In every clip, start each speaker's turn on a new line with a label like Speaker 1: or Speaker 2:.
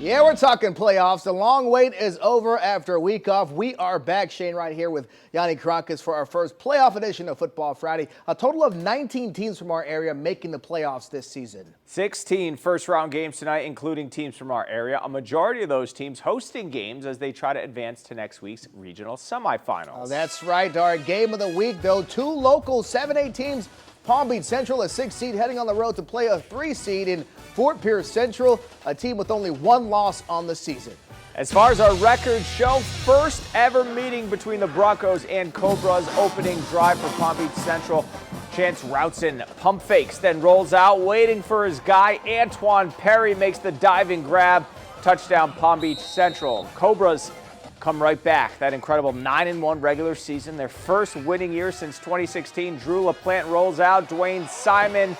Speaker 1: Yeah, we're talking playoffs. The long wait is over after a week off. We are back, Shane, right here with Yanni Karankas for our first playoff edition of Football Friday. A total of 19 teams from our area making the playoffs this season.
Speaker 2: 16 first-round games tonight, including teams from our area. A majority of those teams hosting games as they try to advance to next week's regional semifinals.
Speaker 1: Oh, that's right. Our game of the week, though, two local 7A teams. Palm Beach Central, a 6 seed, heading on the road to play a 3 seed in Fort Pierce Central, a team with only one loss on the season.
Speaker 2: As far as our records show, first ever meeting between the Broncos and Cobras. Opening drive for Palm Beach Central. Chance Routson pump fakes, then rolls out, waiting for his guy. Antoine Perry makes the diving grab. Touchdown Palm Beach Central. Cobras come right back. That incredible 9-1 regular season, their first winning year since 2016. Drew LaPlante rolls out, Dwayne Simon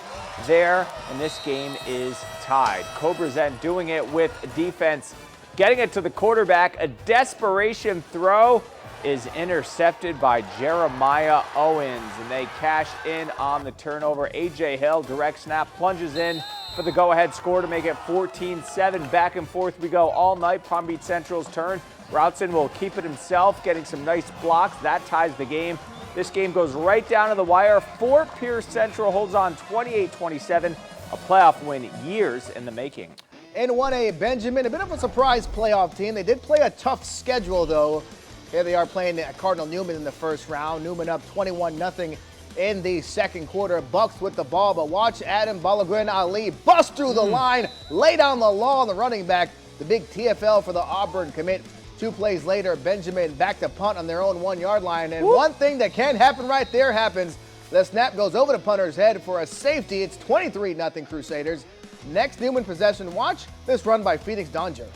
Speaker 2: there, and this game is tied. Cobras then doing it with defense, getting it to the quarterback. A desperation throw is intercepted by Jeremiah Owens, and they cash in on the turnover. A.J. Hill, direct snap, plunges in for the go-ahead score to make it 14-7. Back and forth we go all night. Palm Beach Central's turn. Routson will keep it himself, getting some nice blocks. That ties the game. This game goes right down to the wire. Fort Pierce Central holds on 28-27, a playoff win years in the making.
Speaker 1: In 1A, Benjamin, a bit of a surprise playoff team. They did play a tough schedule, though. Here they are playing Cardinal Newman in the first round. Newman up 21-0 in the second quarter. Bucks with the ball, but watch Adam Balagrin Ali bust through the line, lay down the law on the running back. The big TFL for the Auburn commit. 2 plays later, Benjamin back to punt on their own 1-yard line. And one thing that can't happen right there happens. The snap goes over the punter's head for a safety. It's 23-0 Crusaders. Next Newman possession, watch this run by Phoenix Donger.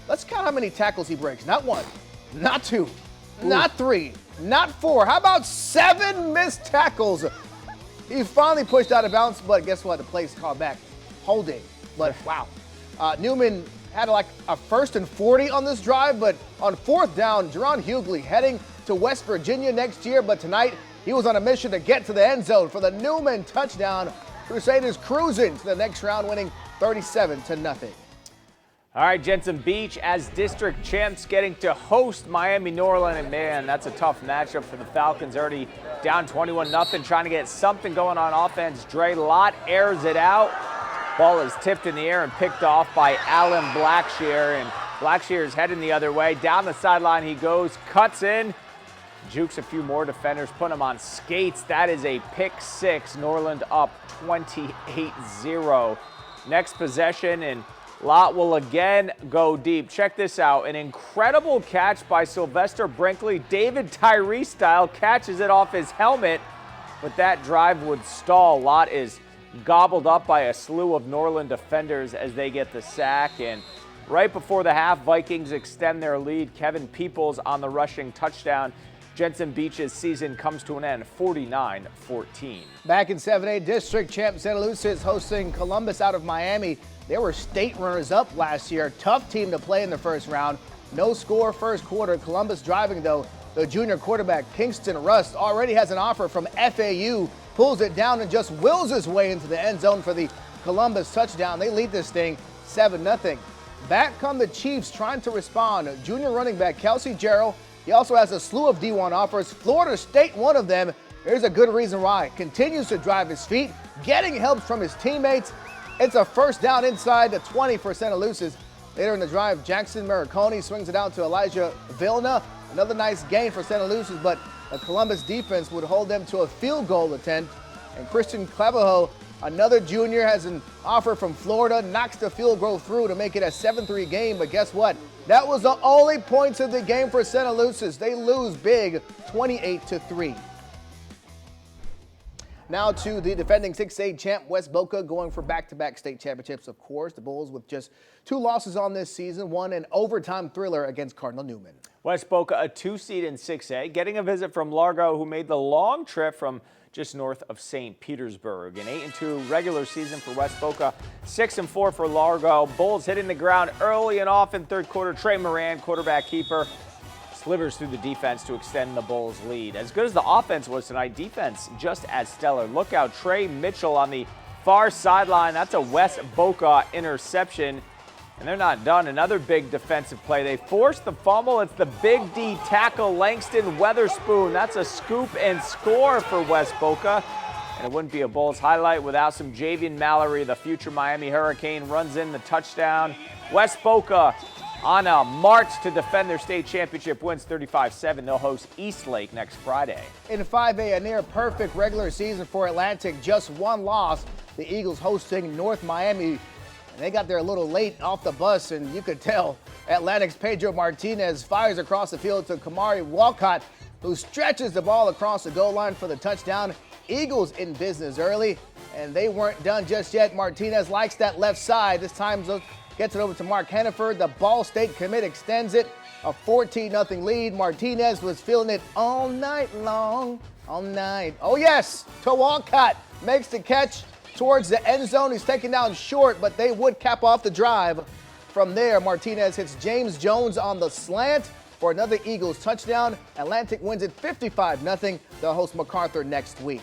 Speaker 1: Let's count how many tackles he breaks. Not 1, not 2, not 3, not 4. How about 7 missed tackles? He finally pushed out of bounds, but guess what? The play's called back. Holding. But wow. Newman had like a 1st and 40 on this drive, but on 4th down, Jerron Hughley heading to West Virginia next year, but tonight he was on a mission to get to the end zone for the Newman touchdown. Crusaders cruising to the next round, winning 37-0.
Speaker 2: All right, Jensen Beach as district champs getting to host Miami Norland, and man, that's a tough matchup for the Falcons. Already down 21-0, trying to get something going on offense. Dre Lott airs it out. Ball is tipped in the air and picked off by Alan Blackshear, and Blackshear is heading the other way. Down the sideline he goes, cuts in, jukes a few more defenders, put him on skates. That is a pick 6. Norland up 28-0. Next possession, and Lott will again go deep. Check this out. An incredible catch by Sylvester Brinkley. David Tyree style, catches it off his helmet, but that drive would stall. Lott is gobbled up by a slew of Norland defenders as they get the sack. And right before the half, Vikings extend their lead. Kevin Peoples on the rushing touchdown. Jensen Beach's season comes to an end, 49-14.
Speaker 1: Back in 7A, district champ Santa Lucia is hosting Columbus out of Miami. They were state runners-up last year. Tough team to play in the first round. No score first quarter. Columbus driving, though. The junior quarterback, Kingston Rust, already has an offer from FAU. Pulls it down and just wills his way into the end zone for the Columbus touchdown. They lead this thing 7-0. Back come the Chiefs trying to respond. Junior running back Kelsey Gerald. He also has a slew of D1 offers. Florida State, one of them. Here's a good reason why. Continues to drive his feet, getting help from his teammates. It's a first down inside the 20 for Santa Lucia's. Later in the drive, Jackson Maricone swings it out to Elijah Vilna. Another nice gain for Santa Lucia's, but the Columbus defense would hold them to a field goal attempt. And Christian Clavijo, another junior, has an offer from Florida, knocks the field goal through to make it a 7-3 game. But guess what? That was the only points of the game for Santa Lucia's. They lose big, 28-3. Now to the defending 6A champ, West Boca, going for back-to-back state championships, of course. The Bulls with just 2 losses on this season, won an overtime thriller against Cardinal Newman.
Speaker 2: West Boca, a 2 seed in 6A, getting a visit from Largo, who made the long trip from just north of St. Petersburg. An 8-2 regular season for West Boca, 6-4 for Largo. Bulls hitting the ground early and often. Third quarter, Trey Moran, quarterback keeper, slivers through the defense to extend the Bulls' lead. As good as the offense was tonight, defense just as stellar. Look out, Trey Mitchell on the far sideline. That's a West Boca interception. And they're not done. Another big defensive play. They forced the fumble. It's the Big D tackle, Langston Weatherspoon. That's a scoop and score for West Boca. And it wouldn't be a Bulls highlight without some Javian Mallory. The future Miami Hurricane runs in the touchdown. West Boca on a march to defend their state championship, wins 35-7. They'll host Eastlake next Friday.
Speaker 1: In 5A, a near perfect regular season for Atlantic. Just one loss. The Eagles hosting North Miami. And they got there a little late off the bus, and you could tell Atlantic's Pedro Martinez fires across the field to Kamari Walcott, who stretches the ball across the goal line for the touchdown. Eagles in business early, and they weren't done just yet. Martinez likes that left side. This time gets it over to Mark Hannaford. The Ball State commit extends it, a 14-0 lead. Martinez was feeling it all night long, all night. Oh yes, to Walcott, makes the catch towards the end zone. He's taken down short, but they would cap off the drive. From there, Martinez hits James Jones on the slant for another Eagles touchdown. Atlantic wins it 55-0. They'll host MacArthur next week.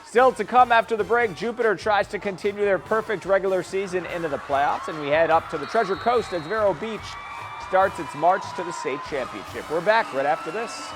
Speaker 2: Still to come after the break, Jupiter tries to continue their perfect regular season into the playoffs, and we head up to the Treasure Coast as Vero Beach starts its march to the state championship. We're back right after this.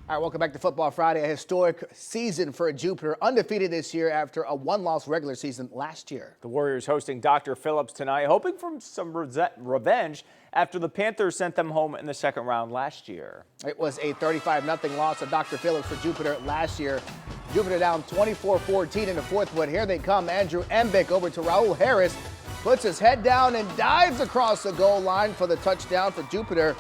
Speaker 1: All right, welcome back to Football Friday. A historic season for Jupiter, undefeated this year after a one-loss regular season last year.
Speaker 2: The Warriors hosting Dr. Phillips tonight, hoping for some revenge after the Panthers sent them home in the second round last year.
Speaker 1: It was a 35-0 loss of Dr. Phillips for Jupiter last year. Jupiter down 24-14 in the fourth, but here they come. Andrew Embick over to Raul Harris, puts his head down and dives across the goal line for the touchdown for Jupiter.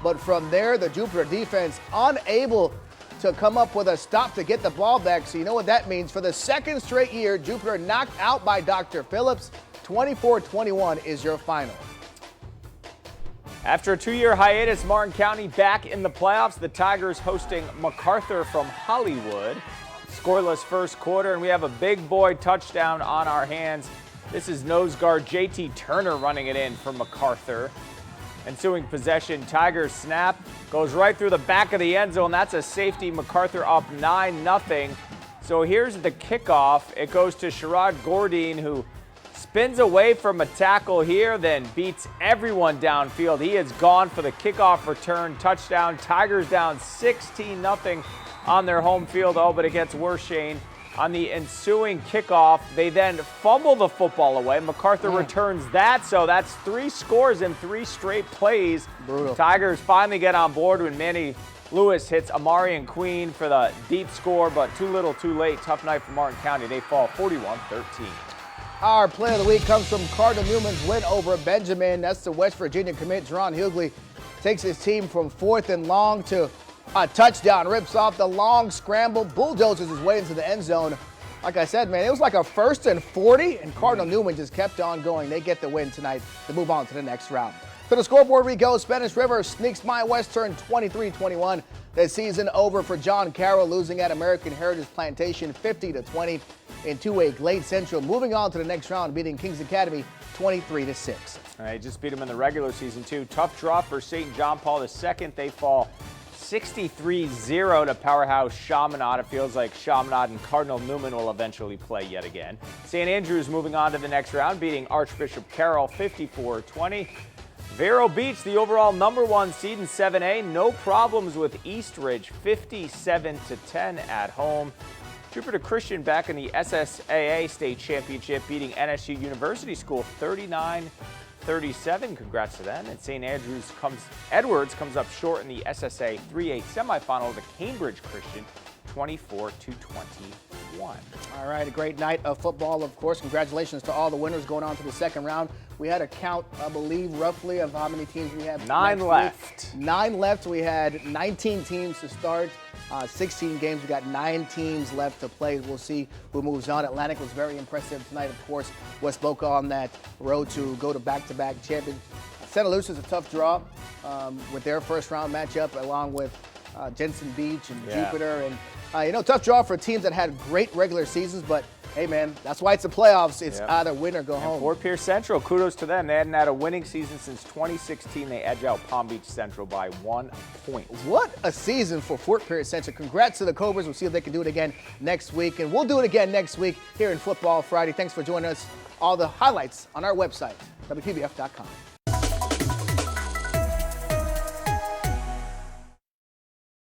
Speaker 1: But from there, the Jupiter defense unable to come up with a stop to get the ball back. So you know what that means. For the second straight year, Jupiter knocked out by Dr. Phillips. 24-21 is your final.
Speaker 2: After a two-year hiatus, Martin County back in the playoffs. The Tigers hosting MacArthur from Hollywood. Scoreless first quarter, and we have a big boy touchdown on our hands. This is nose guard JT Turner running it in for MacArthur. Ensuing possession, Tigers snap, goes right through the back of the end zone. That's a safety. MacArthur up 9-0. So here's the kickoff. It goes to Sherrod Gourdine, who spins away from a tackle here, then beats everyone downfield. He is gone for the kickoff return touchdown. Tigers down 16-0 on their home field. Oh, but it gets worse, Shane. On the ensuing kickoff, they then fumble the football away. MacArthur returns that, so that's 3 scores in 3 straight plays.
Speaker 1: Brutal.
Speaker 2: Tigers finally get on board when Manny Lewis hits Amarian Queen for the deep score, but too little, too late. Tough night for Martin County. They fall 41-13.
Speaker 1: Our play of the week comes from Cardinal Newman's win over Benjamin. That's the West Virginia commit. Jerron Hughley takes his team from 4th and long to a touchdown, rips off the long scramble, bulldozes his way into the end zone. Like I said, man, it was like a 1st and 40, and Cardinal Newman just kept on going. They get the win tonight to move on to the next round. To the scoreboard we go. Spanish River sneaks by Western 23-21. The season over for John Carroll, losing at American Heritage Plantation 50-20 in 2A Glade Central. Moving on to the next round, beating Kings Academy 23-6.
Speaker 2: All right, just beat them in the regular season, too. Tough draw for St. John Paul II. They fall 63-0 to powerhouse Chaminade. It feels like Chaminade and Cardinal Newman will eventually play yet again. St. Andrews moving on to the next round, beating Archbishop Carroll 54-20. Vero Beach, the overall #1 seed in 7A, no problems with Eastridge, 57-10 at home. Jupiter Christian back in the SSAA state championship, beating NSU University School 39-37. Congrats to them. And St. Edwards comes up short in the SSA 3A semifinal to Cambridge Christian, 24-21.
Speaker 1: All right, a great night of football, of course. Congratulations to all the winners going on to the second round. We had a count, I believe, roughly of how many teams we have.
Speaker 2: 9 left.
Speaker 1: 9 left. We had 19 teams to start, 16 games. We got 9 teams left to play. We'll see who moves on. Atlantic was very impressive tonight, of course. West Boca on that road to go to back-to-back champions. Santa Lucia's a tough draw with their first round matchup, along with Jensen Beach and Jupiter. And tough draw for teams that had great regular seasons, but hey, man, that's why it's the playoffs. It's either win or go home.
Speaker 2: Fort Pierce Central, kudos to them. They hadn't had a winning season since 2016. They edge out Palm Beach Central by 1 point.
Speaker 1: What a season for Fort Pierce Central. Congrats to the Cobras. We'll see if they can do it again next week. And we'll do it again next week here in Football Friday. Thanks for joining us. All the highlights on our website, WPBF.com.